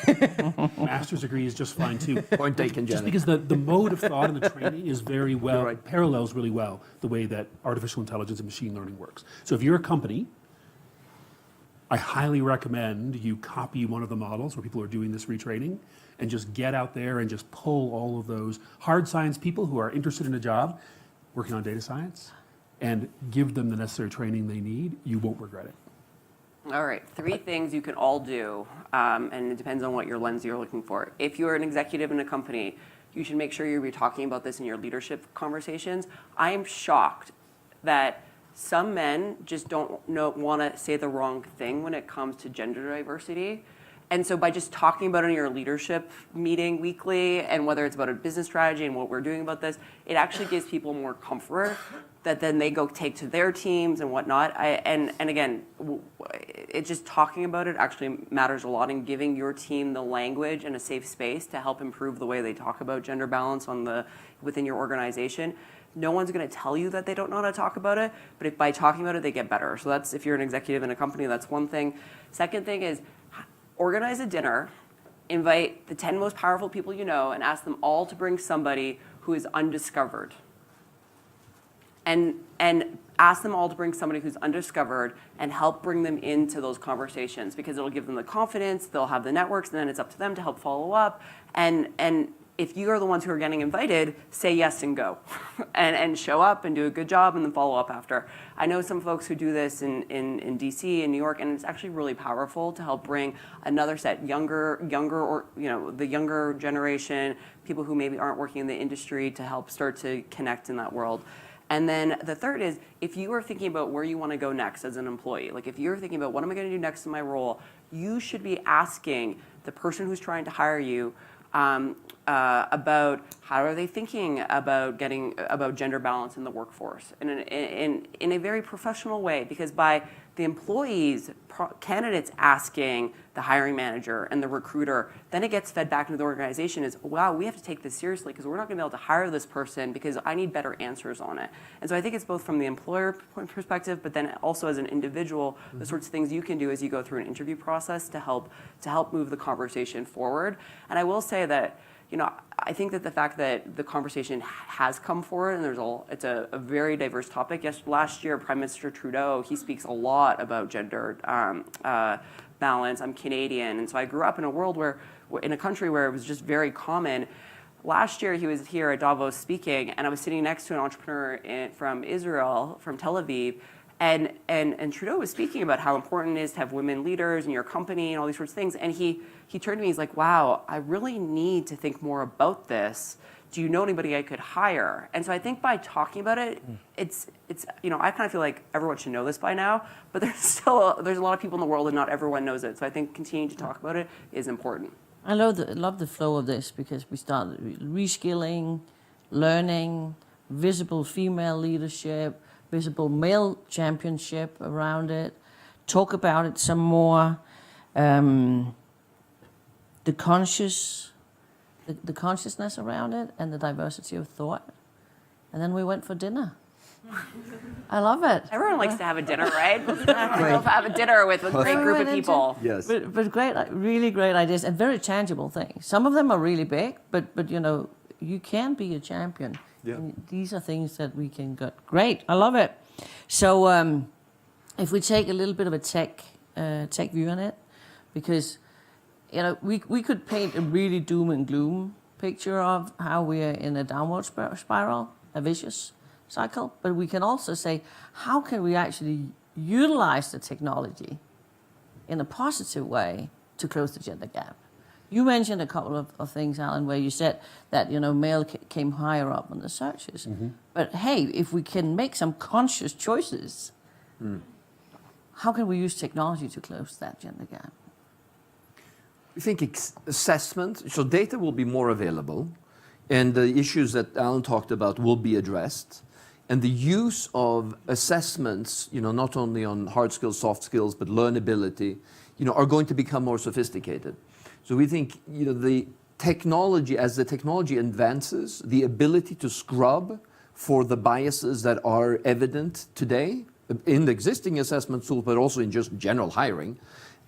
Master's degree is just fine too. Point taken, Just Janet. because the mode of thought and the training is very well, You're right. parallels really well the way that artificial intelligence and machine learning works. So if you're a company, I highly recommend you copy one of the models where people are doing this retraining and just get out there and just pull all of those hard science people who are interested in a job working on data science and give them the necessary training they need. You won't regret it. All right, 3 things you can all do, and it depends on what your lens you're looking for. If you're an executive in a company, you should make sure you're talking about this in your leadership conversations. I am shocked that some men just don't want to say the wrong thing when it comes to gender diversity. And so by just talking about it in your leadership meeting weekly, and whether it's about a business strategy and what we're doing about this, it actually gives people more comfort that then they go take to their teams and whatnot. And again, it's just talking about it actually matters a lot in giving your team the language and a safe space to help improve the way they talk about gender balance within your organization. No one's going to tell you that they don't know how to talk about it, but if by talking about it, they get better. So that's, if you're an executive in a company, that's one thing. Second thing is organize a dinner, invite the 10 most powerful people you know, and ask them all to bring somebody who is undiscovered. And ask them all to bring somebody who's undiscovered and help bring them into those conversations because it'll give them the confidence, they'll have the networks, and then it's up to them to help follow up. And if you are the ones who are getting invited, say yes and go. and show up and do a good job and then follow up after. I know some folks who do this in DC and New York, and it's actually really powerful to help bring another set, younger or the younger generation, people who maybe aren't working in the industry to help start to connect in that world. And then the third is, if you are thinking about where you want to go next as an employee, like if you're thinking about what am I going to do next in my role, you should be asking the person who's trying to hire you about how are they thinking about gender balance in the workforce, and in a very professional way, because by the employees, candidates asking the hiring manager and the recruiter, then it gets fed back into the organization is, wow, we have to take this seriously because we're not going to be able to hire this person because I need better answers on it. And so I think it's both from the employer perspective, but then also as an individual, the sorts of things you can do as you go through an interview process to help move the conversation forward. And I will say that, I think that the fact that the conversation has come forward, and it's a very diverse topic. Last year, Prime Minister Trudeau, he speaks a lot about gender balance. I'm Canadian, and so I grew up in a country where it was just very common. Last year, he was here at Davos speaking, and I was sitting next to an entrepreneur from Israel, from Tel Aviv, and Trudeau was speaking about how important it is to have women leaders in your company and all these sorts of things. And he turned to me, he's like, wow, I really need to think more about this. Do you know anybody I could hire? And so I think by talking about it, it's I kind of feel like everyone should know this by now, but there's a lot of people in the world and not everyone knows it. So I think continuing to talk about it is important. I love the flow of this because we started reskilling, learning, visible female leadership, visible male championship around it, talk about it some more, the consciousness around it and the diversity of thought. And then we went for dinner. I love it. Everyone likes to have a dinner, right? Have a dinner with a great group of people. Yes. But great, really great ideas and very tangible things. Some of them are really big, but you can be a champion. Yeah. And these are things that we can get. Great, I love it. So if we take a little bit of a tech view on it, because we could paint a really doom and gloom picture of how we are in a downward spiral, a vicious cycle, but we can also say, how can we actually utilize the technology in a positive way to close the gender gap? You mentioned a couple of things, Alan, where you said that male came higher up on the searches. Mm-hmm. But hey, if we can make some conscious choices, how can we use technology to close that gender gap? I think assessment, so data will be more available, and the issues that Alan talked about will be addressed. And the use of assessments, not only on hard skills, soft skills, but learnability, are going to become more sophisticated. So we think, the technology, as the technology advances, the ability to scrub for the biases that are evident today in the existing assessment tools, but also in just general hiring,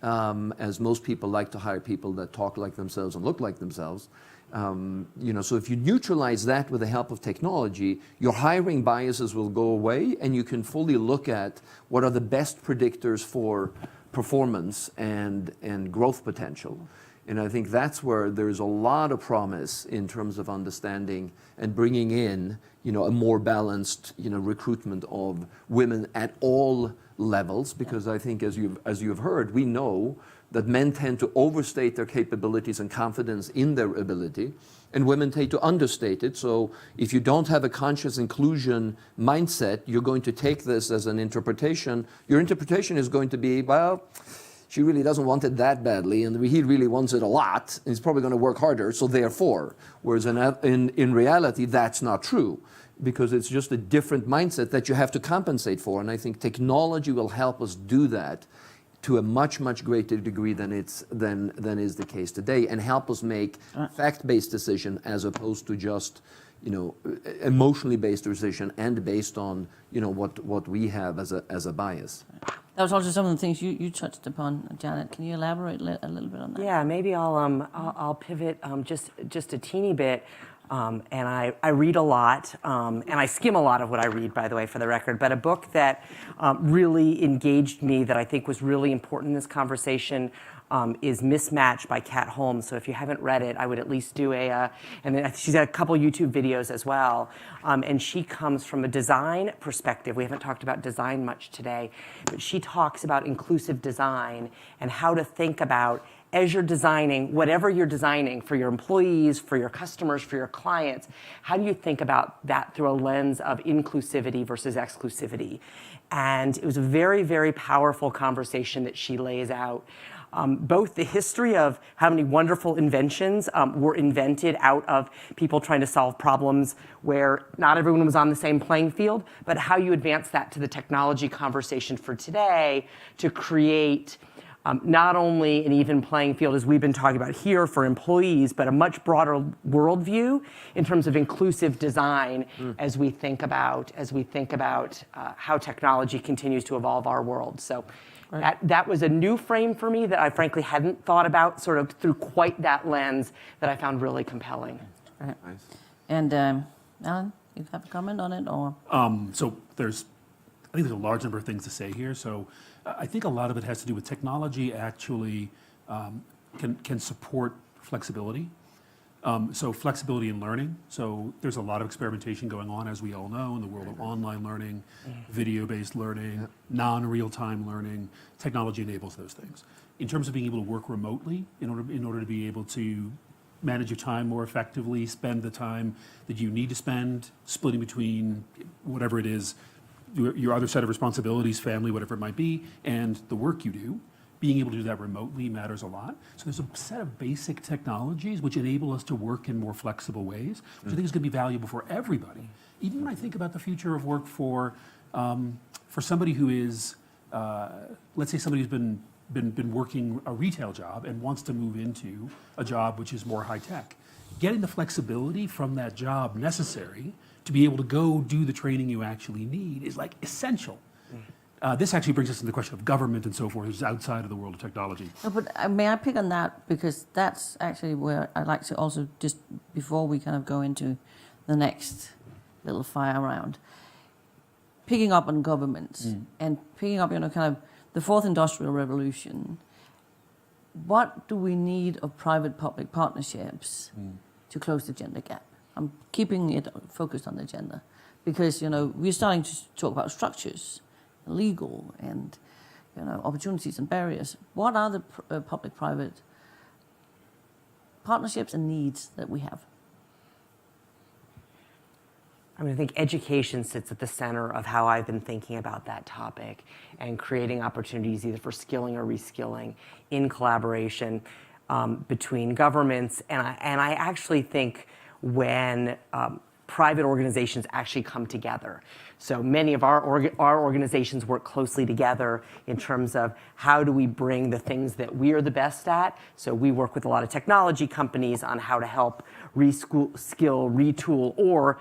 as most people like to hire people that talk like themselves and look like themselves. So if you neutralize that with the help of technology, your hiring biases will go away, and you can fully look at what are the best predictors for performance and growth potential. And I think that's where there's a lot of promise in terms of understanding and bringing in, a more balanced, recruitment of women at all levels. Because I think, as you've heard, we know that men tend to overstate their capabilities and confidence in their ability, and women tend to understate it. So if you don't have a conscious inclusion mindset, you're going to take this as an interpretation. Your interpretation is going to be, well, she really doesn't want it that badly, and he really wants it a lot, and he's probably going to work harder, so therefore. Whereas in reality, that's not true, because it's just a different mindset that you have to compensate for. And I think technology will help us do that to a much, much greater degree than is the case today, and help us make fact-based decision as opposed to just, emotionally based decision and based on, what we have as a bias. That was also some of the things you touched upon, Janet. Can you elaborate a little bit on that? Yeah, maybe I'll pivot just a teeny bit. And I read a lot, and I skim a lot of what I read, by the way, for the record. But a book that really engaged me, that I think was really important in this conversation, is Mismatch by Kat Holmes. So if you haven't read it, I would at least do and then she's got a couple YouTube videos as well. And she comes from a design perspective. We haven't talked about design much today, but she talks about inclusive design and how to think about, as you're designing, whatever you're designing for your employees, for your customers, for your clients, how do you think about that through a lens of inclusivity versus exclusivity? And it was a very, very powerful conversation that she lays out. Both the history of how many wonderful inventions were invented out of people trying to solve problems where not everyone was on the same playing field, but how you advance that to the technology conversation for today to create not only an even playing field, as we've been talking about here for employees, but a much broader worldview in terms of inclusive design as we think about how technology continues to evolve our world. So that was a new frame for me that I frankly hadn't thought about sort of through quite that lens, that I found really compelling. Right. Nice. And Alan, you have a comment on it, or? So I think there's a large number of things to say here. So I think a lot of it has to do with technology actually can support flexibility. So flexibility in learning. So there's a lot of experimentation going on, as we all know, in the world of online learning, video-based learning, non-real-time learning. Technology enables those things. In terms of being able to work remotely, in order to be able to manage your time more effectively, spend the time that you need to spend, splitting between whatever it is, your other set of responsibilities, family, whatever it might be, and the work you do, being able to do that remotely matters a lot. So there's a set of basic technologies which enable us to work in more flexible ways, which I think is going to be valuable for everybody. Even when I think about the future of work for somebody who is, let's say somebody who's been working a retail job and wants to move into a job which is more high tech, getting the flexibility from that job necessary to be able to go do the training you actually need is like essential. This actually brings us to the question of government and so forth, which is outside of the world of technology. No, but may I pick on that, because that's actually where I'd like to also, just before we kind of go into the next little fire round, picking up on governments and picking up, kind of the fourth industrial revolution. What do we need of private-public partnerships to close the gender gap? I'm keeping it focused on the gender, because we're starting to talk about structures, legal, and opportunities and barriers. What are the public-private partnerships and needs that we have? I think education sits at the center of how I've been thinking about that topic, and creating opportunities either for skilling or reskilling in collaboration. between governments, and I actually think when private organizations actually come together. So many of our organizations work closely together in terms of how do we bring the things that we are the best at. So we work with a lot of technology companies on how to help reskill, retool, or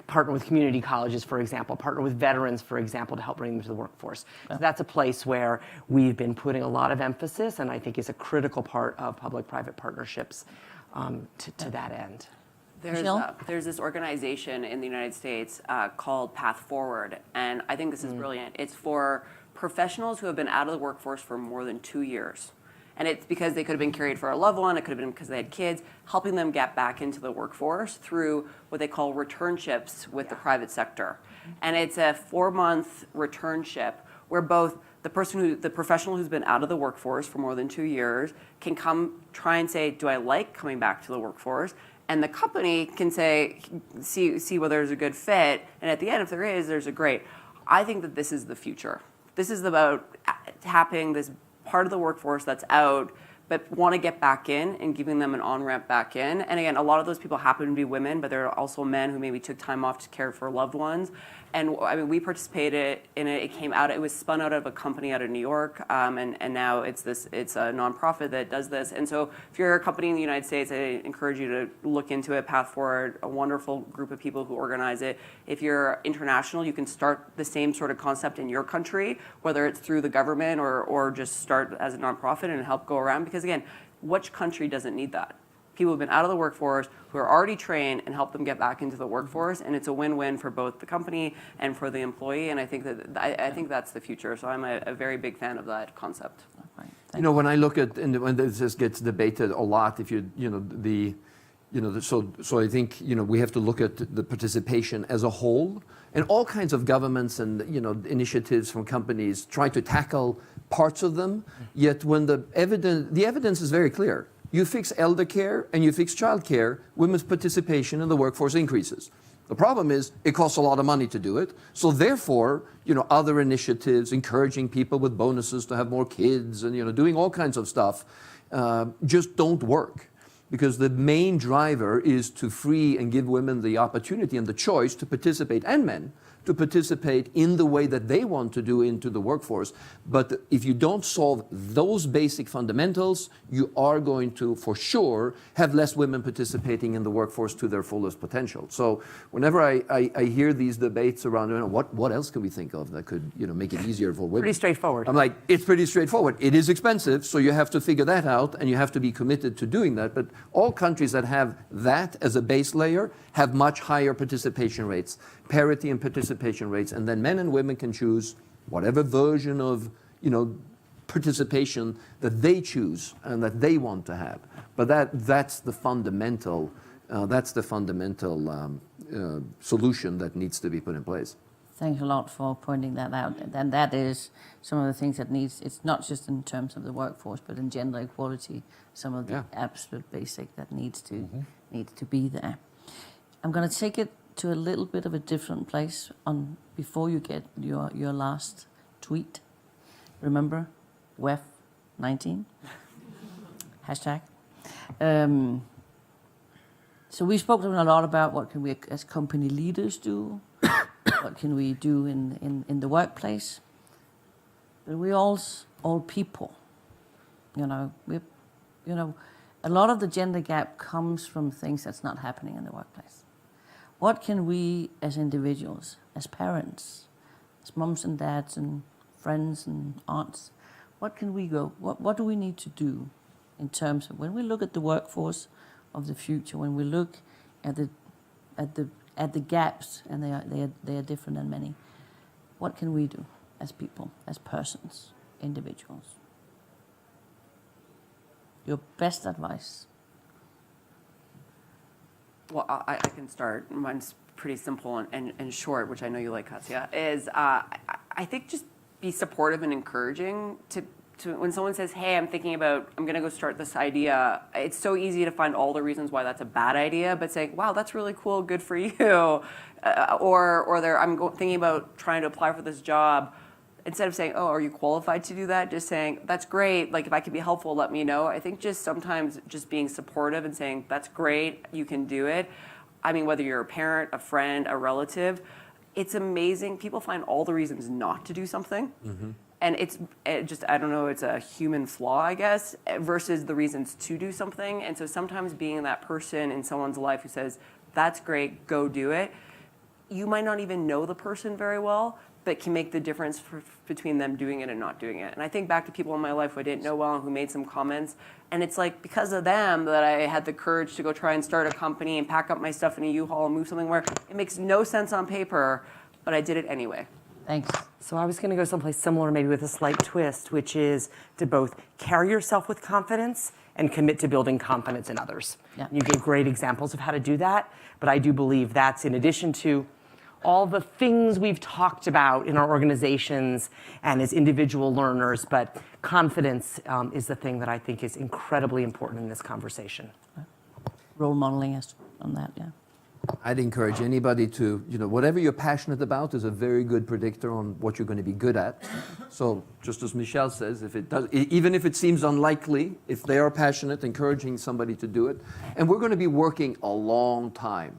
partner with community colleges, for example, partner with veterans, for example, to help bring them to the workforce. So that's a place where we've been putting a lot of emphasis, and I think is a critical part of public-private partnerships to that end. There's this organization in the United States called Path Forward, and I think this is brilliant. It's for professionals who have been out of the workforce for more than 2 years. And it's because they could have been carried for a loved one, it could have been because they had kids, helping them get back into the workforce through what they call returnships with the private sector. And it's a 4-month returnship where both the professional who's been out of the workforce for more than 2 years can come try and say, do I like coming back to the workforce? And the company can say, see whether there's a good fit. And at the end, if there is, there's a great. I think that this is the future. This is about tapping this part of the workforce that's out, but want to get back in and giving them an on-ramp back in. And again, a lot of those people happen to be women, but there are also men who maybe took time off to care for loved ones. And I mean, we participated in it. It came out. It was spun out of a company out of New York, and now it's a nonprofit that does this. And so, if you're a company in the United States, I encourage you to look into it. Path Forward, a wonderful group of people who organize it. If you're international, you can start the same sort of concept in your country, whether it's through the government or just start as a nonprofit and help go around. Because again, which country doesn't need that? People who've been out of the workforce, who are already trained, and help them get back into the workforce, and it's a win-win for both the company and for the employee. And I think that's the future. So I'm a very big fan of that concept. Right. You know, when I look at, and when this gets debated a lot, if so I think, we have to look at the participation as a whole, and all kinds of governments and, initiatives from companies try to tackle parts of them. Yet when the evidence is very clear. You fix elder care and you fix child care, women's participation in the workforce increases. The problem is it costs a lot of money to do it. So therefore, other initiatives, encouraging people with bonuses to have more kids and, doing all kinds of stuff, just don't work. Because the main driver is to free and give women the opportunity and the choice to participate, and men, to participate in the way that they want to do into the workforce. But if you don't solve those basic fundamentals, you are going to, for sure, have less women participating in the workforce to their fullest potential. So whenever I hear these debates around, what else can we think of that could, make it easier for women? Pretty straightforward. I'm like, it's pretty straightforward. It is expensive, so you have to figure that out, and you have to be committed to doing that. But all countries that have that as a base layer have much higher participation rates, parity in participation rates, and then men and women can choose whatever version of, participation that they choose and that they want to have. But that's the fundamental solution that needs to be put in place. Thanks a lot for pointing that out. And that is some of the things that needs, it's not just in terms of the workforce, but in gender equality, some of the absolute basic that needs to be there. I'm going to take it to a little bit of a different place before you get your last tweet. Remember, WEF19? Hashtag. So we spoke a lot about what can we as company leaders do, what can we do in the workplace. But we all people, a lot of the gender gap comes from things that's not happening in the workplace. What can we as individuals, as parents, as moms and dads and friends and aunts, what do we need to do in terms of when we look at the workforce of the future, when we look at the gaps, and they are different than many, what can we do as people, as persons, individuals? Your best advice. Well, I can start. Mine's pretty simple and short, which I know you like, Katja, is I think just be supportive and encouraging to when someone says, hey, I'm going to go start this idea. It's so easy to find all the reasons why that's a bad idea, but saying, wow, that's really cool, good for you. I'm thinking about trying to apply for this job. instead of saying, oh, are you qualified to do that? Just saying, that's great. Like, if I could be helpful, let me know. I think just sometimes just being supportive and saying, that's great, you can do it. I mean, whether you're a parent, a friend, a relative, it's amazing. People find all the reasons not to do something. And it just, I don't know, it's a human flaw, I guess, versus the reasons to do something. And so sometimes being that person in someone's life who says, that's great, go do it, you might not even know the person very well, but can make the difference between them doing it and not doing it. And I think back to people in my life who I didn't know well and who made some comments. And it's like because of them that I had the courage to go try and start a company and pack up my stuff in a U-Haul and move something where it makes no sense on paper, but I did it anyway. Thanks. So I was going to go someplace similar, maybe with a slight twist, which is to both carry yourself with confidence and commit to building confidence in others. Yeah. You gave great examples of how to do that, but I do believe that's in addition to all the things we've talked about in our organizations and as individual learners, but confidence is the thing that I think is incredibly important in this conversation. Role modeling is on that, yeah. I'd encourage anybody to, whatever you're passionate about is a very good predictor on what you're going to be good at. So just as Michelle says, even if it seems unlikely, if they are passionate, encouraging somebody to do it. And we're going to be working a long time.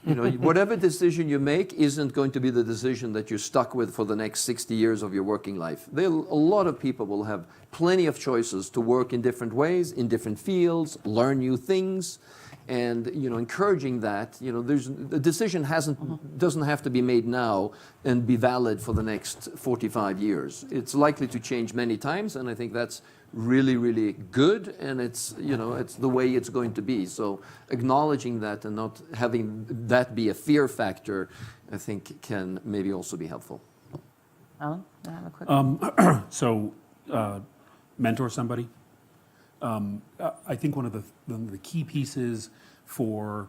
Whatever decision you make isn't going to be the decision that you're stuck with for the next 60 years of your working life. A lot of people will have plenty of choices to work in different ways, in different fields, learn new things. And encouraging that, the decision doesn't have to be made now and be valid for the next 45 years. It's likely to change many times, and I think that's really, really good. And it's it's the way it's going to be. So acknowledging that and not having that be a fear factor, I think can maybe also be helpful. Alan, I have a quick. Mentor somebody. I think one of the key pieces in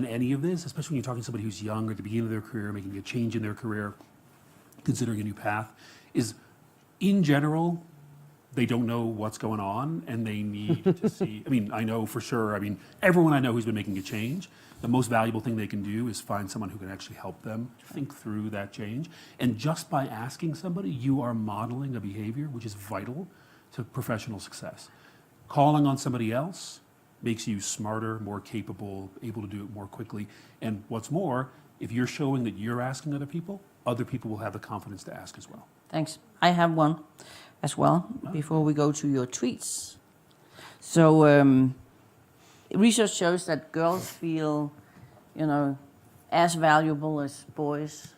any of this, especially when you're talking to somebody who's young or at the beginning of their career, making a change in their career, considering a new path, is in general, they don't know what's going on and they need to see. I mean, I know for sure, everyone I know who's been making a change, the most valuable thing they can do is find someone who can actually help them think through that change. And just by asking somebody, you are modeling a behavior which is vital to professional success. Calling on somebody else makes you smarter, more capable, able to do it more quickly. And what's more, if you're showing that you're asking other people will have the confidence to ask as well. Thanks. I have one as well before we go to your tweets. So research shows that girls feel, as valuable as boys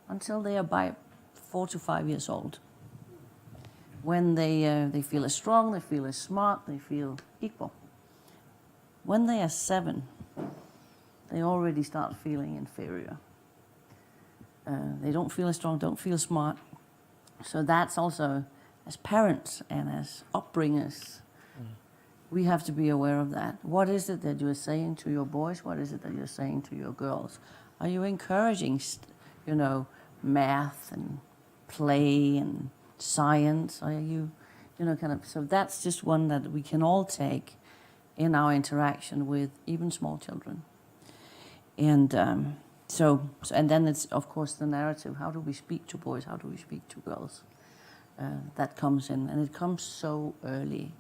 until they are about 4 to 5 years old. When they feel as strong, they feel as smart, they feel equal. When they are 7, they already start feeling inferior. They don't feel as strong, don't feel smart. So that's also, as parents and as upbringers, we have to be aware of that. What is it that you're saying to your boys? What is it that you're saying to your girls? Are you encouraging, math and play and science? Are you, so that's just one that we can all take in our interaction with even small children. And and then it's, of course, the narrative. How do we speak to boys? How do we speak to girls? That comes in, and it comes so early.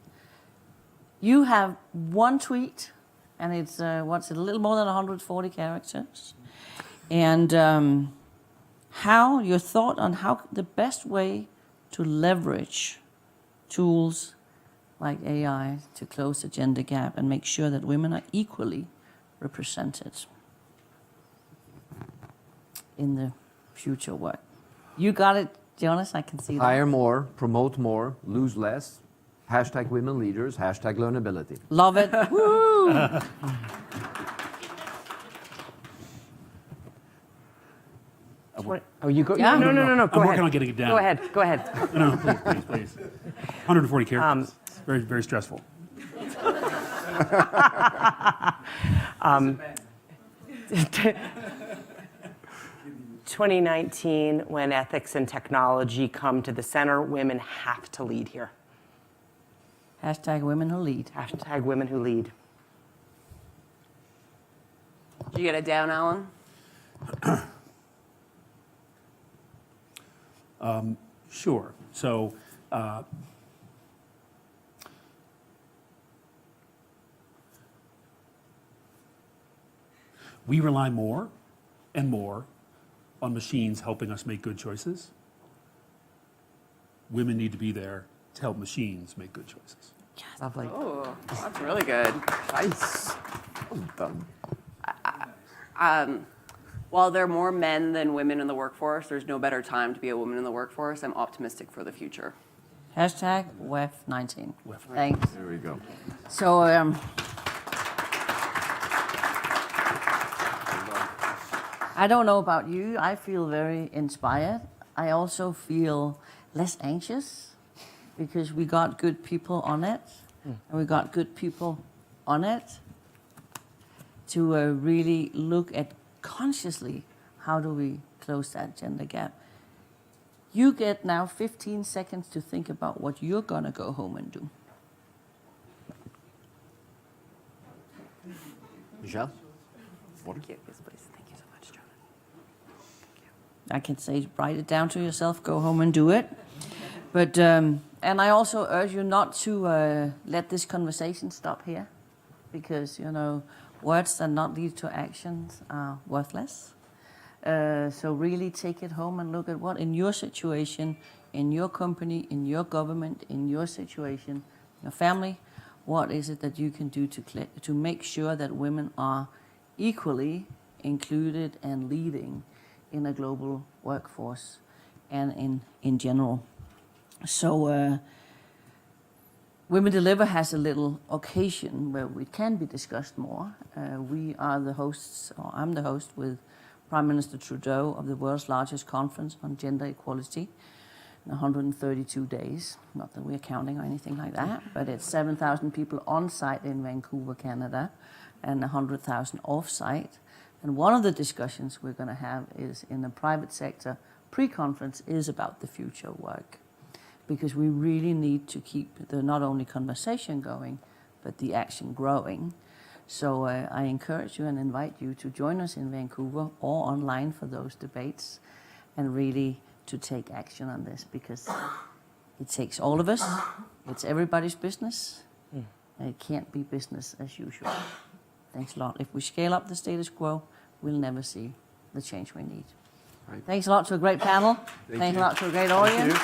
You have one tweet, and it's, a little more than 140 characters. And your thought on how the best way to leverage tools like AI to close the gender gap and make sure that women are equally represented in the future work. You got it, Jonas, I can see that. Hire more, promote more, lose less. #women leaders, #learnability. Love it. Woo! Oh, you go? Yeah. No. Go I'm ahead. working on getting it down. Go ahead. No, please. 140 characters. Very, very stressful. 2019, when ethics and technology come to the center, women have to lead here. #women who lead. #women who lead. Did you get it down, Alan? Sure. So we rely more and more on machines helping us make good choices. Women need to be there to help machines make good choices. Lovely. Oh, that's really good. Nice. Well done. While there are more men than women in the workforce, there's no better time to be a woman in the workforce. I'm optimistic for the future. Hashtag WEF19. WEF19. Thanks. There we go. So I don't know about you. I feel very inspired. I also feel less anxious because we got good people on it. And we got good people on it to really look at consciously how do we close that gender gap. You get now 15 seconds to think about what you're going to go home and do. Michelle? Water? Thank you. Yes, please. Thank you so much, John. I can say, write it down to yourself, go home and do it. But, and I also urge you not to let this conversation stop here, because, you know, words that not lead to actions are worthless. So really take it home and look at what in your situation, in your company, in your government, in your situation, your family, what is it that you can do to make sure that women are equally included and leading in a global workforce and in general. So Women Deliver has a little occasion where it can be discussed more. We are the hosts, or I'm the host with Prime Minister Trudeau of the world's largest conference on gender equality in 132 days. Not that we're counting or anything like that, but it's 7,000 people on site in Vancouver, Canada, and 100,000 off site. And one of the discussions we're going to have is in the private sector pre-conference is about the future of work, because we really need to keep the not only conversation going, but the action growing. So I encourage you and invite you to join us in Vancouver or online for those debates, and really to take action on this, because it takes all of us. It's everybody's business, and it can't be business as usual. Thanks a lot. If we scale up the status quo, we'll never see the change we need. Right. Thanks a lot to a great panel. Thanks a lot to a great audience.